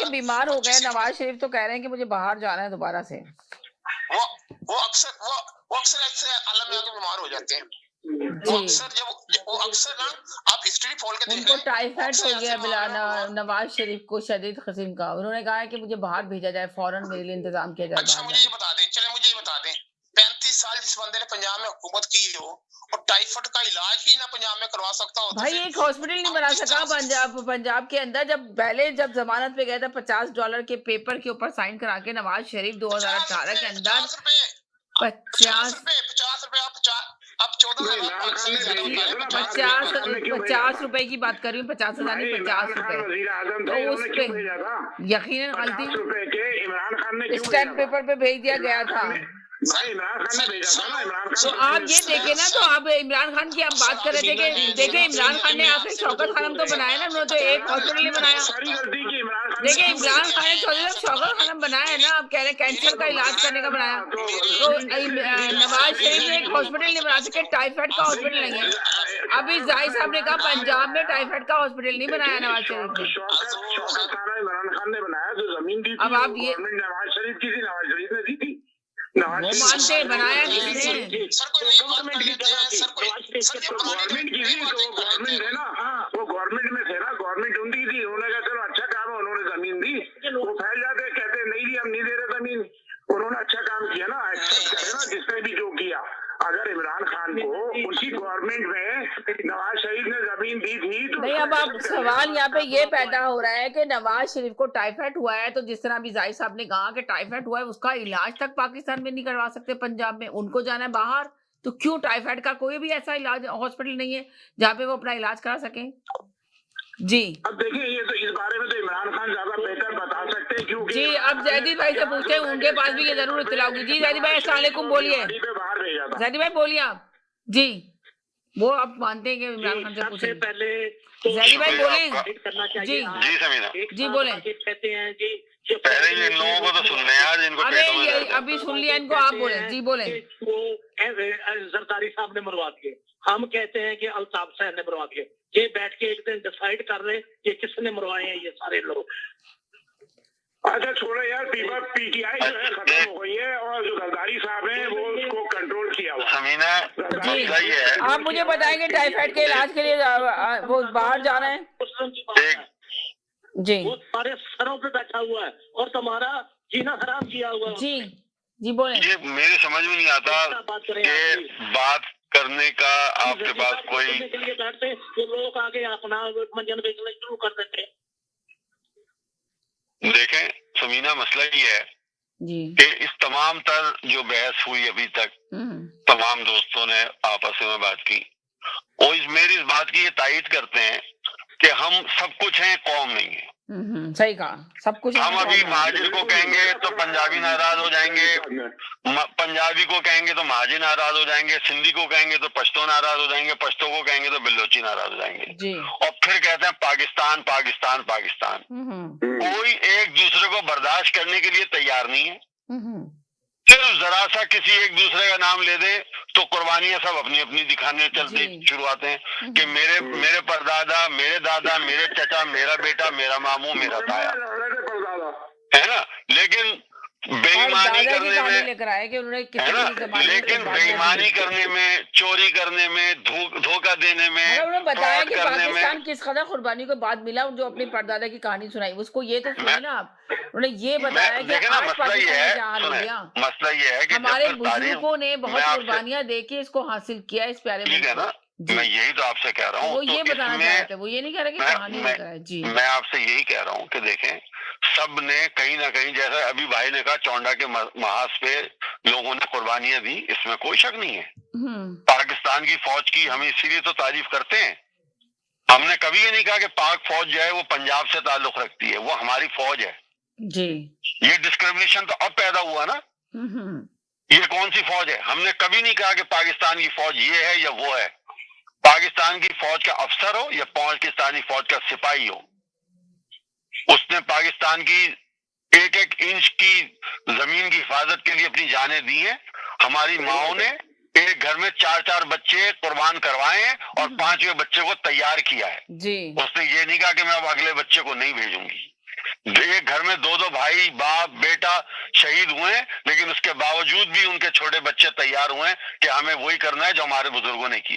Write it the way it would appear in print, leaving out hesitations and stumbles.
बीमार हो गए, नवाज शरीफ तो कह रहे हैं कि मुझे बाहर जाना है दोबारा से। वो अक्सर ऐसे आलम में आके बीमार हो जाते हैं। वो अक्सर ना आप हिस्ट्री खोल के देख, उनको टाइफाइड हो गया नवाज शरीफ को, शदीद कसीम का। उन्होंने कहा है कि मुझे बाहर भेजा जाए, फौरन मेरे लिए इंतजाम किया जाए। अच्छा मुझे ये बता दें, चले मुझे ये बता दें, 35 साल जिस बंदे ने पंजाब में हुकूमत की हो और टाइफाइड का इलाज ही ना पंजाब में करवा सकता हो, भाई एक हॉस्पिटल नहीं बना सका पंजाब के अंदर। जब जमानत पे गया था $50 के पेपर के ऊपर साइन करा के नवाज शरीफ 2018 के अंदर 50 रुपए की बात कर रही हूँ, 50,000 नहीं, 50 रुपए। तो उस पे यकीनन गलती स्टैम्प पेपर पे भेज दिया गया था। तो आप ये देखे ना, तो आप इमरान खान की आप बात कर रहे थे कि देखे इमरान खान ने आखिर शौकत खानम तो बनाया ना, उन्होंने तो एक हॉस्पिटल ही बनाया। देखिए इमरान खान ने शौकत खानम बनाया है ना, आप कह रहे हैं कैंसर का इलाज करने का बनाया। तो नवाज शरीफ ने एक हॉस्पिटल नहीं बना सके, टाइफाइड का हॉस्पिटल नहीं है। अभी जाहिर साहब ने कहा पंजाब में टाइफाइड का हॉस्पिटल नहीं बनाया नवाज शरीफ ने। इमरान खान ने बनाया, जो जमीन दी अब आप ये नवाज शरीफ की थी, नवाज शरीफ ने दी थी। वो मानते हैं बनाया किसने? गवर्नमेंट की जगह गवर्नमेंट की थी, तो गवर्नमेंट है ना, वो गवर्नमेंट में थे ना, गवर्नमेंट उनकी थी। उन्होंने कहा चलो अच्छा काम है, उन्होंने जमीन दी। वो फैल जाते कहते नहीं दी, हम नहीं दे रहे जमीन। उन्होंने अच्छा काम किया ना, एक्सेप्ट करे ना जिसने भी जो किया। अगर इमरान खान को उनकी गवर्नमेंट में नवाज शरीफ ने जमीन दी थी तो नहीं। अब आप सवाल यहाँ पे ये पैदा हो रहा है कि नवाज शरीफ को टाइफाइड हुआ है, तो जिस तरह अभी जाहिर साहब ने कहा कि टाइफाइड हुआ है, उसका इलाज तक पाकिस्तान में नहीं करवा सकते, पंजाब में उनको जाना है बाहर। तो क्यों टाइफाइड का कोई भी ऐसा इलाज हॉस्पिटल नहीं है जहाँ पे वो अपना इलाज करा सके? जी अब देखिए, ये तो इस बारे में तो इमरान खान ज्यादा बेहतर बता सकते हैं, क्योंकि जी अब जैदी भाई से पूछते हैं, उनके पास भी ये जरूर इत्तला होगी। जी जैदी भाई अस्सलाम वालेकुम, बोलिए। जैदी भाई बोलिए आप। जी वो आप मानते हैं कि इमरान खान से पूछे पहले जैदी भाई बोले। जी समीना जी बोले। कहते हैं जी पहले इन लोगों को तो सुन ले यार, इनको अभी सुन लिया इनको, आप बोले। जी बोले। वो जरदारी साहब ने मरवा दिए, हम कहते हैं कि अल्ताफ साहब ने मरवा दिए। ये बैठ के एक दिन डिसाइड कर रहे ये किसने मरवाए हैं ये सारे लोग। अच्छा छोड़ो यार, पीटीआई जो है खत्म हो गई है और जो जरदारी साहब हैं वो उसको कंट्रोल किया हुआ। समीना है, आप मुझे बताएंगे टाइफाइड के इलाज के लिए वो बाहर जा रहे हैं? जी वो तुम्हारे सरों पे बैठा हुआ है और तुम्हारा जीना हराम किया हुआ है। जी बोले। ये मेरे समझ में नहीं आता कि बात करने का आपके पास कोई के लिए बैठते तो लोग आगे अपना मंजन बेचना शुरू कर देते हैं। देखें समीना, मसला ये है कि इस तमाम तर जो बहस हुई अभी तक, तमाम दोस्तों ने आपस में बात की, वो मेरी इस बात की ये तायद करते हैं कि हम सब कुछ हैं, कौम नहीं है। सही कहा, सब कुछ। हम अभी महाजिर को कहेंगे तो पंजाबी नाराज हो जाएंगे, पंजाबी को कहेंगे तो महाजिर नाराज हो जाएंगे, सिंधी को कहेंगे तो पश्तो नाराज हो जाएंगे, पश्तो को कहेंगे तो बिलोची नाराज हो जाएंगे। और फिर कहते हैं पाकिस्तान पाकिस्तान पाकिस्तान। कोई एक दूसरे को बर्दाश्त करने के लिए तैयार नहीं है। सिर्फ जरा सा किसी एक दूसरे का नाम ले दे तो कुर्बानियां सब अपनी अपनी दिखाने चलते शुरुआते हैं कि मेरे परदादा, मेरे दादा, मेरे चचा, मेरा बेटा, मेरा मामू, मेरा ताया, है ना। लेकिन बेईमानी करने में है ना, लेकिन बेईमानी करने में, चोरी करने में, धोखा देने में, उन्होंने बताया कि पाकिस्तान किस कदर कुर्बानी को बाद मिला, जो अपने परदादा की कहानी सुनाई उसको, ये तो सुनिए ना आप। उन्होंने ये बताया कि आज पाकिस्तान हो गया। मसला ये है कि हमारे बुजुर्गों ने बहुत कुर्बानियां देके इसको हासिल किया इस प्यारे मुल्क को। मैं यही तो आपसे कह रहा हूँ। वो ये बताना चाहते हैं, वो ये नहीं कह रहे कि कहानी लिख रहा है। जी मैं आपसे यही कह रहा हूँ कि देखें, सब ने कहीं ना कहीं, जैसे अभी भाई ने कहा चौंडा के महाज पे लोगों ने कुर्बानियां दी, इसमें कोई शक नहीं है। पाकिस्तान की फौज की हम इसीलिए तो तारीफ करते हैं। हमने कभी ये नहीं कहा कि पाक फौज जो है वो पंजाब से ताल्लुक रखती है, वो हमारी फौज है जी। ये डिस्क्रिमिनेशन तो अब पैदा हुआ ना। ये कौन सी फौज है? हमने कभी नहीं कहा कि पाकिस्तान की फौज ये है या वो है। पाकिस्तान की फौज का अफसर हो या पाकिस्तानी फौज का सिपाही हो, उसने पाकिस्तान की एक एक इंच की जमीन की हिफाजत के लिए अपनी जानें दी हैं। हमारी माओ ने एक घर में 4-4 बच्चे कुर्बान करवाए हैं और 5वें बच्चे को तैयार किया है जी। उसने ये नहीं कहा कि मैं अब अगले बच्चे को नहीं भेजूंगी। एक घर में दो भाई बाप बेटा शहीद हुए हैं, लेकिन उसके बावजूद भी उनके छोटे बच्चे तैयार हुए हैं कि हमें वही करना है जो हमारे बुजुर्गों ने किया।